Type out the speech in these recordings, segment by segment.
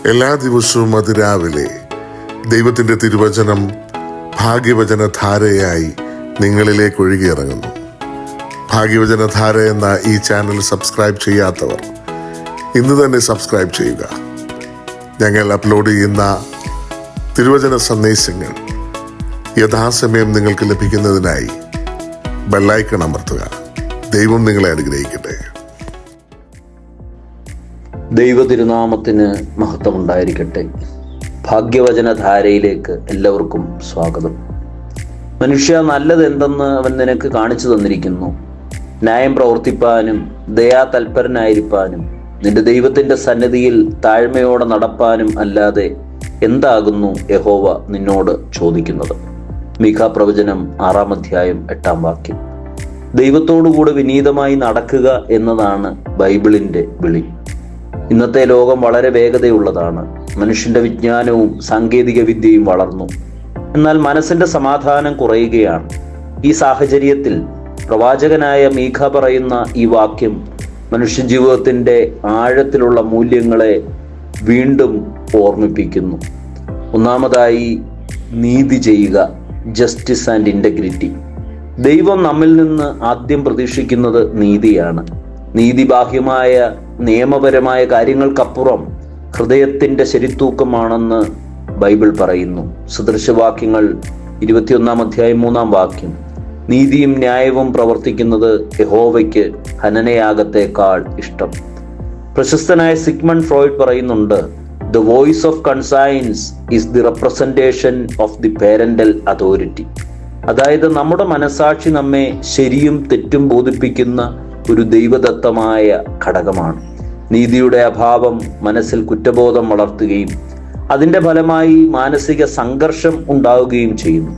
എല്ലാ ദിവസവും അതിരാവിലെ ദൈവത്തിൻ്റെ തിരുവചനം ഭാഗ്യവചനധാരയായി നിങ്ങളിലേക്ക് ഒഴുകിയിറങ്ങുന്നു. ഭാഗ്യവചനധാര എന്ന ഈ ചാനൽ സബ്സ്ക്രൈബ് ചെയ്യാത്തവർ ഇന്ന് തന്നെ സബ്സ്ക്രൈബ് ചെയ്യുക. ഞങ്ങൾ അപ്ലോഡ് ചെയ്യുന്ന തിരുവചന സന്ദേശങ്ങൾ യഥാസമയം നിങ്ങൾക്ക് ലഭിക്കുന്നതിനായി ബെല്ലൈക്കൺ അമർത്തുക. ദൈവം നിങ്ങളെ അനുഗ്രഹിക്കട്ടെ. ദൈവ തിരുനാമത്തിന് മഹത്വമുണ്ടായിരിക്കട്ടെ. ഭാഗ്യവചനധാരയിലേക്ക് എല്ലാവർക്കും സ്വാഗതം. മനുഷ്യ, നല്ലത് എന്തെന്ന് അവൻ നിനക്ക് കാണിച്ചു തന്നിരിക്കുന്നു. ന്യായം പ്രവർത്തിപ്പാനും ദയാതൽപരനായിരിക്കാനും നിന്റെ ദൈവത്തിന്റെ സന്നിധിയിൽ താഴ്മയോടെ നടപ്പാനും അല്ലാതെ എന്താകുന്നു യഹോവ നിന്നോട് ചോദിക്കുന്നത്? മീഖാ പ്രവചനം 6-ാം അധ്യായം 8-ാം വാക്യം. ദൈവത്തോടുകൂടെ വിനീതമായി നടക്കുക എന്നതാണ് ബൈബിളിന്റെ വിളി. ഇന്നത്തെ ലോകം വളരെ വേഗതയുള്ളതാണ്. മനുഷ്യന്റെ വിജ്ഞാനവും സാങ്കേതിക വിദ്യയും വളർന്നു. എന്നാൽ മനസ്സിന്റെ സമാധാനം കുറയുകയാണ്. ഈ സാഹചര്യത്തിൽ പ്രവാചകനായ മീഖാ പറയുന്ന ഈ വാക്യം മനുഷ്യജീവിതത്തിന്റെ ആഴത്തിലുള്ള മൂല്യങ്ങളെ വീണ്ടും ഓർമ്മിപ്പിക്കുന്നു. ഒന്നാമതായി, നീതി ചെയ്യുക, ജസ്റ്റിസ് ആൻഡ് ഇന്റഗ്രിറ്റി. ദൈവം നമ്മിൽ നിന്ന് ആദ്യം പ്രതീക്ഷിക്കുന്നത് നീതിയാണ്. നീതി ബാഹ്യമായ നിയമപരമായ കാര്യങ്ങൾക്കപ്പുറം ഹൃദയത്തിന്റെ ശരിത്തൂക്കമാണെന്ന് ബൈബിൾ പറയുന്നു. സദൃശവാക്യങ്ങൾ 21-ാം അധ്യായം 3-ാം വാക്യം. നീതിയും ന്യായവും പ്രവർത്തിക്കുന്നത് യഹോവയ്ക്ക് ഹനനയാഗത്തേക്കാൾ ഇഷ്ടം. പ്രശസ്തനായ സിഗ്മണ്ട് ഫ്രോയിഡ് പറയുന്നുണ്ട്, the voice of conscience is the representation of the parental authority. അതായത് നമ്മുടെ മനസാക്ഷി നമ്മെ ശരിയും തെറ്റും ബോധിപ്പിക്കുന്ന ഒരു ദൈവദത്തമായ ഘടകമാണ്. നീതിയുടെ അഭാവം മനസ്സിൽ കുറ്റബോധം വളർത്തുകയും അതിൻ്റെ ഫലമായി മാനസിക സംഘർഷം ഉണ്ടാവുകയും ചെയ്യുന്നു.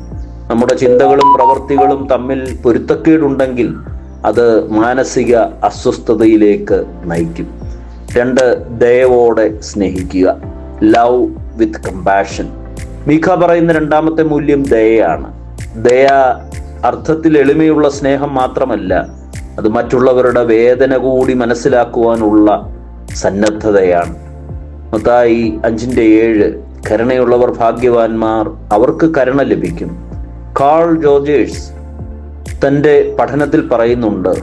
നമ്മുടെ ചിന്തകളും പ്രവൃത്തികളും തമ്മിൽ പൊരുത്തക്കേടുണ്ടെങ്കിൽ അത് മാനസിക അസ്വസ്ഥതയിലേക്ക് നയിക്കും. 2, ദയവോടെ സ്നേഹിക്കുക, ലവ് വിത്ത് കമ്പാഷൻ. മീഖാ പറയുന്ന രണ്ടാമത്തെ മൂല്യം ദയയാണ്. ദയ അർത്ഥത്തിൽ എളിമയുള്ള സ്നേഹം മാത്രമല്ല, അത് മറ്റുള്ളവരുടെ വേദന കൂടി മനസ്സിലാക്കുവാനുള്ള സന്നദ്ധതയാണ്. മത്തായി 5:7, കരുണയുള്ളവർ ഭാഗ്യവാന്മാർ, അവർക്ക് കരുണ ലഭിക്കും. കാൾ ജോർജേഴ്സ് തൻ്റെ പഠനത്തിൽ പറയുന്നുണ്ട്,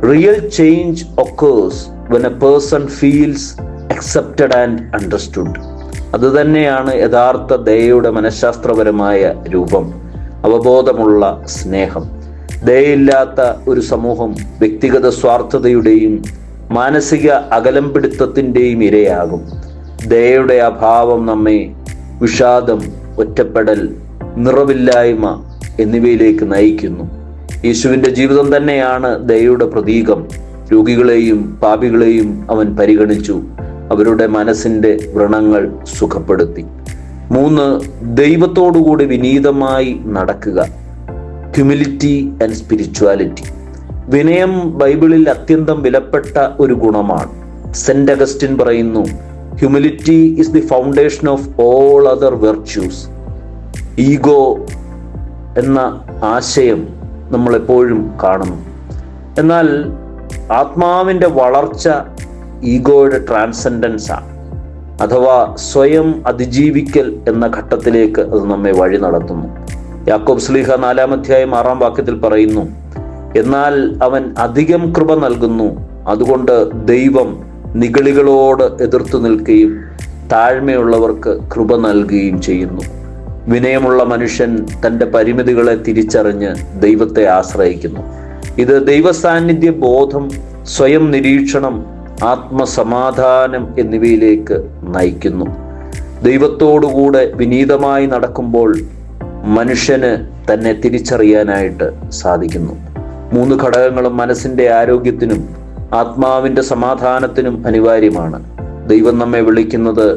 real change occurs when A person feels accepted and understood. അതുതന്നെയാണ് യഥാർത്ഥ ദയയുടെ മനഃശാസ്ത്രപരമായ രൂപം, അവബോധമുള്ള സ്നേഹം. ദയയില്ലാത്ത ഒരു സമൂഹം വ്യക്തിഗത സ്വാർത്ഥതയുടെയും മാനസിക അകലംപിടുത്തത്തിൻ്റെയും ഇരയാകും. ദയയുടെ അഭാവം നമ്മെ വിഷാദം, ഒറ്റപ്പെടൽ, നിറവില്ലായ്മ എന്നിവയിലേക്ക് നയിക്കുന്നു. യേശുവിൻ്റെ ജീവിതം തന്നെയാണ് ദയയുടെ പ്രതീകം. രോഗികളെയും പാപികളെയും അവൻ പരിഗണിച്ചു, അവരുടെ മനസ്സിൻ്റെ വ്രണങ്ങൾ സുഖപ്പെടുത്തി. 3, ദൈവത്തോടുകൂടി വിനീതമായി നടക്കുക, ഹ്യൂമിലിറ്റി ആൻഡ് സ്പിരിച്വാലിറ്റി. വിനയം ബൈബിളിൽ അത്യന്തം വിലപ്പെട്ട ഒരു ഗുണമാണ്. സെന്റ് അഗസ്റ്റിൻ പറയുന്നു, humility is the foundation of all other virtues. Ego എന്ന ആശയം നമ്മൾ എപ്പോഴും കാണുന്നു. എന്നാൽ ആത്മാവിൻ്റെ വളർച്ച ഈഗോയുടെ ട്രാൻസെൻഡൻസ് ആണ്, അഥവാ സ്വയം അതിജീവിക്കൽ എന്ന ഘട്ടത്തിലേക്ക് അത് നമ്മെ വഴി നടത്തുന്നു. യാക്കോബ് ശ്ലീഹ 4-ാം അധ്യായം 6-ാം വാക്യത്തിൽ പറയുന്നു, എന്നാൽ അവൻ അധികം കൃപ നൽകുന്നു, അതുകൊണ്ട് ദൈവം നിഗളികളോട് എതിർത്തു നിൽക്കുകയും താഴ്മയുള്ളവർക്ക് കൃപ നൽകുകയും ചെയ്യുന്നു. വിനയമുള്ള മനുഷ്യൻ തൻ്റെ പരിമിതികളെ തിരിച്ചറിഞ്ഞ് ദൈവത്തെ ആശ്രയിക്കുന്നു. ഇത് ദൈവസാന്നിധ്യ ബോധം, സ്വയം നിരീക്ഷണം, ആത്മസമാധാനം എന്നിവയിലേക്ക് നയിക്കുന്നു. ദൈവത്തോടുകൂടെ വിനീതമായി നടക്കുമ്പോൾ മനുഷ്യന് തന്നെ തിരിച്ചറിയാനായിട്ട് സാധിക്കുന്നു. 3 ഘടകങ്ങളും മനസ്സിൻ്റെ ആരോഗ്യത്തിനും ആത്മാവിൻ്റെ സമാധാനത്തിനും അനിവാര്യമാണ്. ദൈവം നമ്മെ വിളിക്കുന്നത്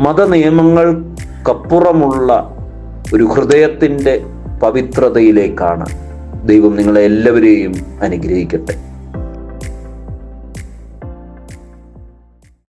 മതനിയമങ്ങൾക്കപ്പുറമുള്ള ഒരു ഹൃദയത്തിൻ്റെ പവിത്രതയിലേക്കാണ്. ദൈവം നിങ്ങളെ എല്ലാവരെയും അനുഗ്രഹിക്കട്ടെ.